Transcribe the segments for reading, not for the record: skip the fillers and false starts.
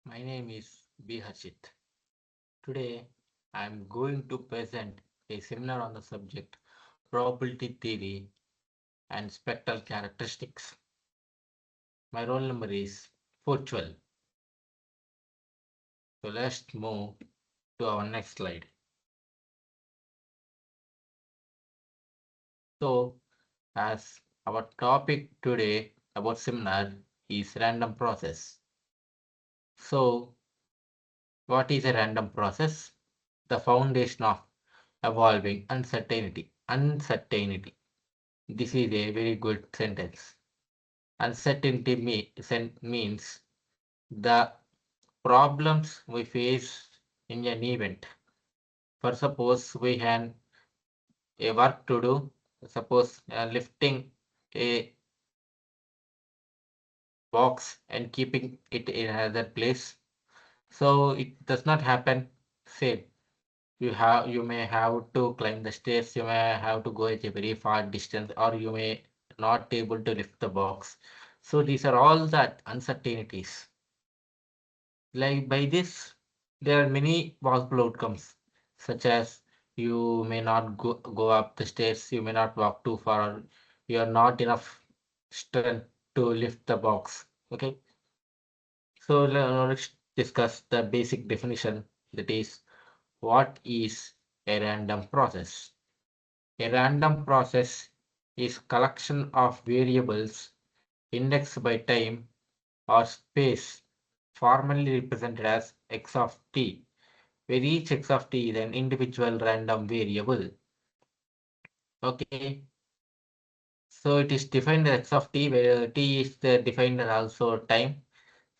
My name is B. Harshit. Today, I am going to present a seminar on the subject probability theory and spectral characteristics. My roll number is 412. So let's move to our next slide. So, as our topic today about seminar is random process. So, what is a random process? The foundation of evolving uncertainty. Uncertainty. This is a very good sentence. Uncertainty means the problems we face in an event. For suppose we have a work to do, suppose lifting a box and keeping it in another place. So it does not happen same. You may have to climb the stairs, you may have to go at a very far distance, or you may not able to lift the box. So these are all the uncertainties. Like by this, there are many possible outcomes, such as you may not go up the stairs, you may not walk too far, you are not enough strength to lift the box. Okay, so let's discuss the basic definition, that is, what is a random process? A random process is collection of variables indexed by time or space, formally represented as x of t, where each x of t is an individual random variable. Okay, so it is defined as x of t, where t is defined as also time.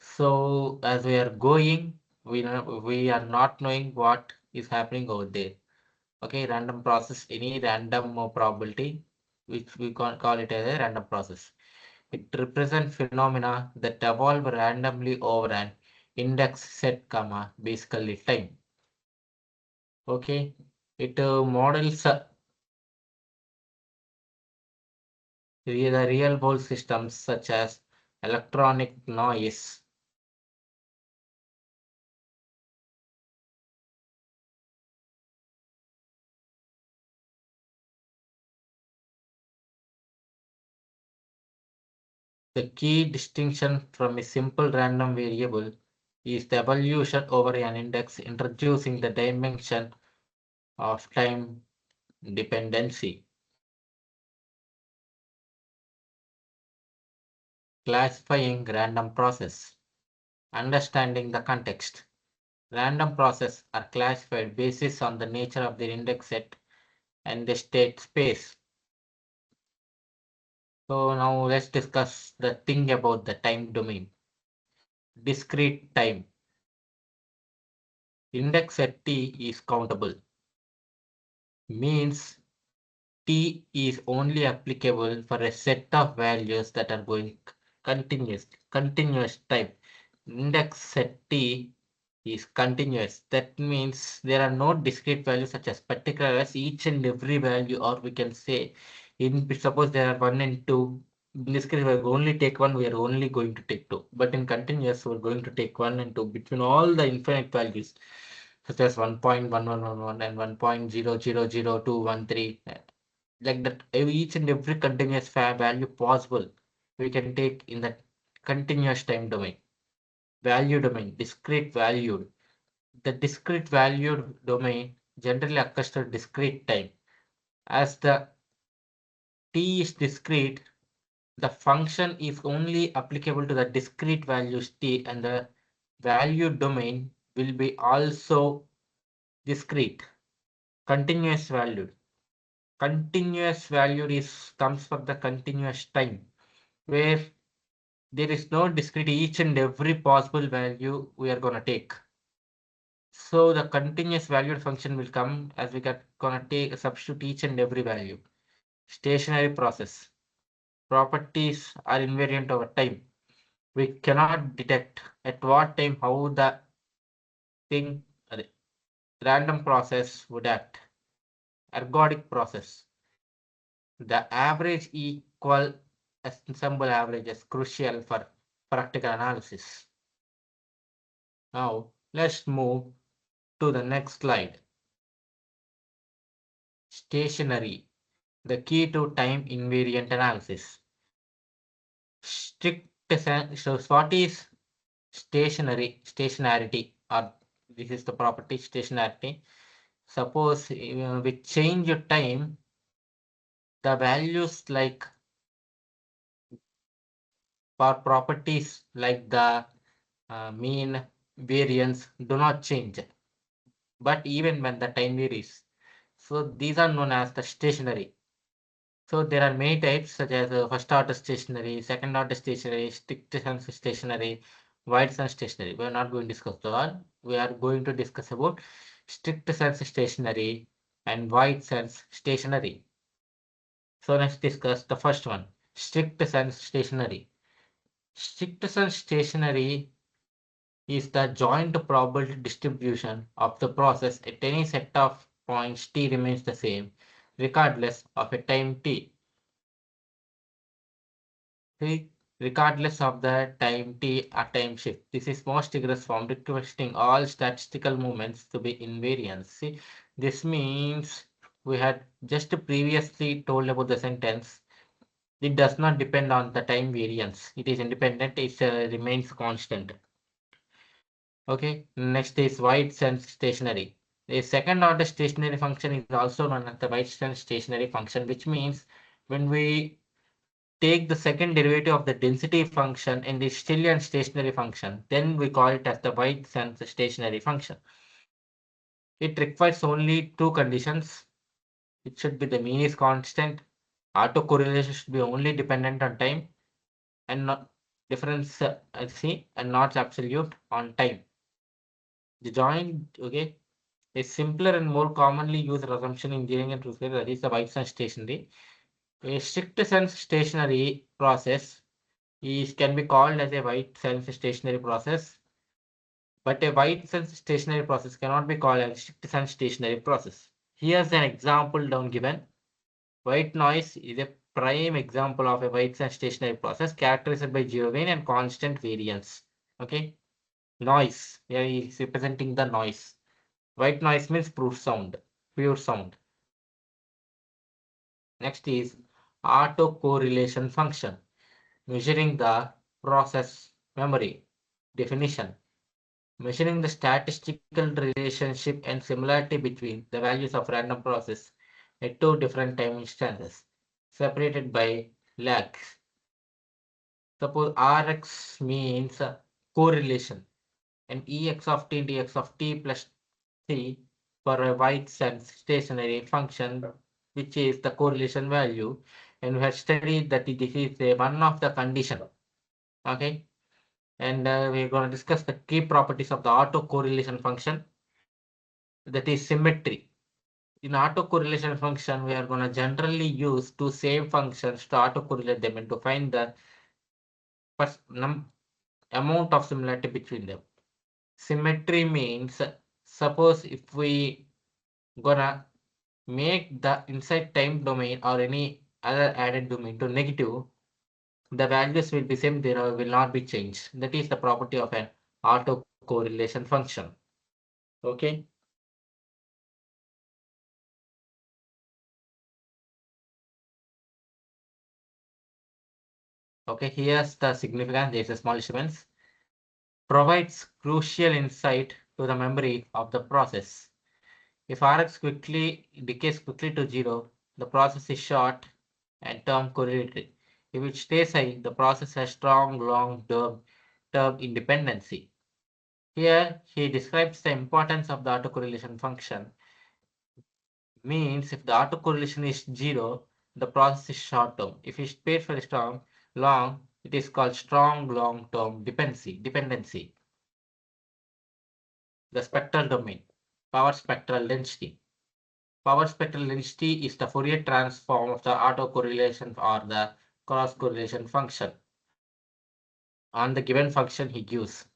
So as we are going, we are not knowing what is happening over there. Okay, random process, any random probability, which we call it as a random process. It represents phenomena that evolve randomly over an index set, basically time. Okay, it models the real world systems such as electronic noise, the key distinction from a simple random variable is the evolution over an index, introducing the dimension of time dependency. Classifying random process. Understanding the context. Random processes are classified based on the nature of their index set and the state space. So now let's discuss the thing about the time domain. Discrete time. Index set t is countable. Means t is only applicable for a set of values that are going continuous time. Index set t is continuous. That means there are no discrete values such as particular as each and every value, or we can say in suppose there are 1 and 2. In this case, we are only take 1, we are only going to take 2. But in continuous, we're going to take 1 and 2 between all the infinite values, such as 1.1111 and 1.0000213. Like that, each and every continuous value possible, we can take in the continuous time domain. Value domain, discrete valued. The discrete valued domain generally occurs to discrete time. As the t is discrete, the function is only applicable to the discrete values t, and the value domain will be also discrete. Continuous valued. Continuous valued is comes from the continuous time, where there is no discrete each and every possible value we are going to take. So the continuous valued function will come as we are going to take substitute each and every value. Stationary process. Properties are invariant over time. We cannot detect at what time how the thing, random process would act. Ergodic process. The average equal ensemble average is crucial for practical analysis. Now let's move to the next slide. Stationary, the key to time invariant analysis. Strict so what is stationarity, or this is the property stationarity. Suppose we change your time, the values like for properties like the mean, variance do not change, but even when the time varies. So these are known as the stationary. So there are many types such as first order stationary, second order stationary, strict sense stationary, wide sense stationary. We are not going to discuss that. We are going to discuss about strict sense stationary and wide sense stationary. So let's discuss the first one, strict sense stationary. Strict sense stationary is the joint probability distribution of the process at any set of points t remains the same, regardless of a time t. See, regardless of the time t or time shift. This is most rigorous form requesting all statistical movements to be invariant. See, this means we had just previously told about the sentence. It does not depend on the time variance. It is independent. It remains constant. Okay. Next is wide sense stationary. The second order stationary function is also known as the wide sense stationary function, which means when we take the second derivative of the density function and the still and stationary function, then we call it as the wide sense stationary function. It requires only two conditions. It should be the mean is constant. Autocorrelation should be only dependent on time and not difference see and not absolute on time. The joint, okay, a simpler and more commonly used assumption in engineering and research, that is the wide sense stationary. A strict sense stationary process can be called as a wide sense stationary process, but a wide sense stationary process cannot be called a strict sense stationary process. Here's an example down given. White noise is a prime example of a wide sense stationary process characterized by zero gain and constant variance. Okay, noise. Here is representing the noise. White noise means proof sound, pure sound. Next is autocorrelation function, measuring the process memory. Definition: measuring the statistical relationship and similarity between the values of random process at two different time instances, separated by lags. Suppose Rx means correlation, and Ex of t dx of t plus c for a wide sense stationary function, which is the correlation value, and we have studied that this is one of the condition. Okay, and we're going to discuss the key properties of the autocorrelation function, that is symmetry. In autocorrelation function, we are going to generally use two same functions to autocorrelate them and to find the first amount of similarity between them. Symmetry means, suppose if we gonna make the inside time domain or any other added domain to negative, the values will be same, there will not be changed. That is the property of an autocorrelation function. Okay. Okay, here's the significance. There's a small difference. Provides crucial insight to the memory of the process. If Rx quickly decays quickly to zero, the process is short and term correlatory. If it stays high, the process has strong long-term independency. Here, he describes the importance of the autocorrelation function. Means if the autocorrelation is zero, the process is short-term. If it stays for long, it is called strong long-term dependency. The spectral domain, power spectral density. Power spectral density is the Fourier transform of the autocorrelation or the cross-correlation function on the given function he gives.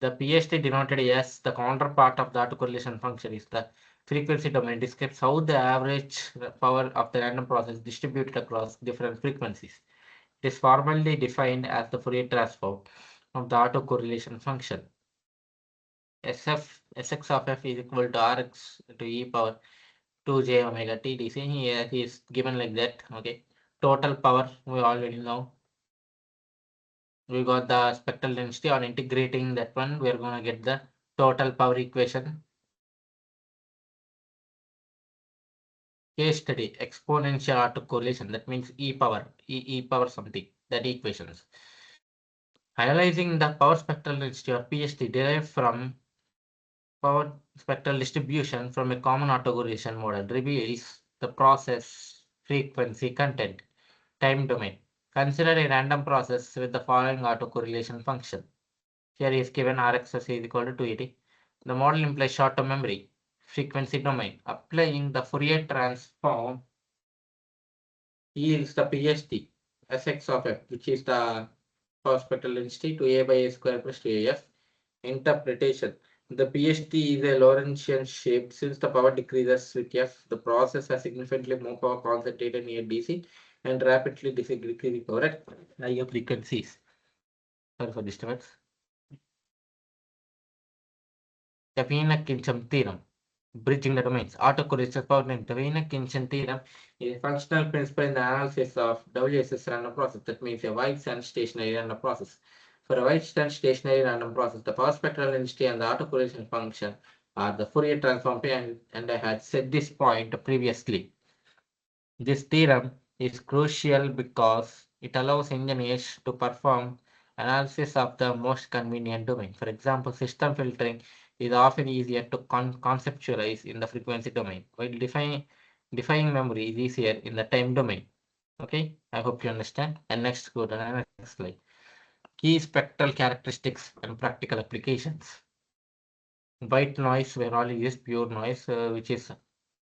The Pst denoted as the counterpart of the autocorrelation function is the frequency domain, describes how the average power of the random process distributed across different frequencies. It is formally defined as the Fourier transform of the autocorrelation function. Sx of f is equal to Rx to e power 2j omega t dc. Here he is given like that. Okay. Total power we already know. We got the spectral density. On integrating that one, we are going to get the total power equation. Case study, exponential autocorrelation. That means e power something, that equations. Analyzing the power spectral density or PST derived from power spectral distribution from a common autocorrelation model reveals the process, frequency, content, time domain. Consider a random process with the following autocorrelation function. Here is given Rx is equal to 280. The model implies short-term memory, frequency domain. Applying the Fourier transform yields the PST Sx of f, which is the power spectral density to A by A square plus 2AF. Interpretation. The PST is a Lorentzian shape. Since the power decreases with F, the process has significantly more power concentrated near DC and rapidly decreasing power at higher frequencies. Sorry for disturbance. The Wiener-Kincham theorem. Bridging the domains. Autocorrelation power name. The Wiener-Kincham theorem is a functional principle in the analysis of WSS random process. That means a wide and stationary random process. For a wide and stationary random process, the power spectral density and the autocorrelation function are the Fourier transform, and I had said this point previously. This theorem is crucial because it allows engineers to perform analysis of the most convenient domain. For example, system filtering is often easier to conceptualize in the frequency domain, while defining memory is easier in the time domain. Okay, I hope you understand. And next, go to the next slide. Key spectral characteristics and practical applications. White noise, where all is pure noise, which is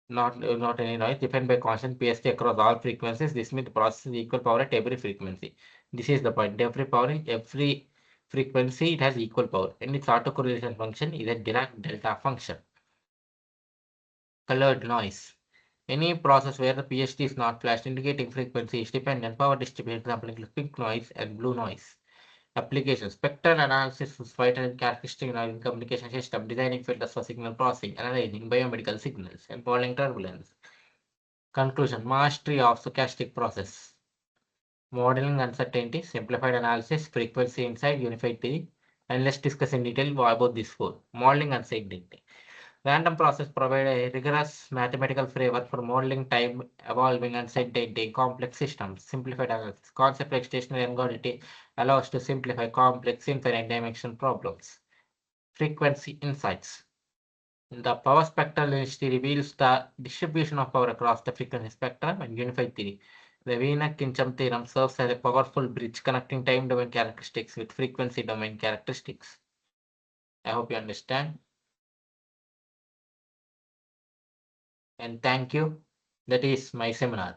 not any noise, defined by constant PST across all frequencies. This means the process is equal power at every frequency. This is the point. Every frequency, it has equal power, and its autocorrelation function is a Dirac delta function. Colored noise. Any process where the PST is not flashed, indicating frequency is dependent power distribution, example includes pink noise and blue noise. Applications. Spectral analysis is vital characteristic in communication system, designing filters for signal processing, analyzing biomedical signals, and modeling turbulence. Conclusion. Mastery of stochastic process. Modeling uncertainty, simplified analysis, frequency insight, unified theory. And let's discuss in detail about these four. Modeling uncertainty. Random process provide a rigorous mathematical framework for modeling time evolving uncertainty in complex systems. Simplified analysis. Concept like stationary ergodity allows to simplify complex infinite dimension problems. Frequency insights. The power spectral density reveals the distribution of power across the frequency spectrum. And unified theory. The Wiener-Kincham theorem serves as a powerful bridge connecting time domain characteristics with frequency domain characteristics. I hope you understand. And thank you. That is my seminar.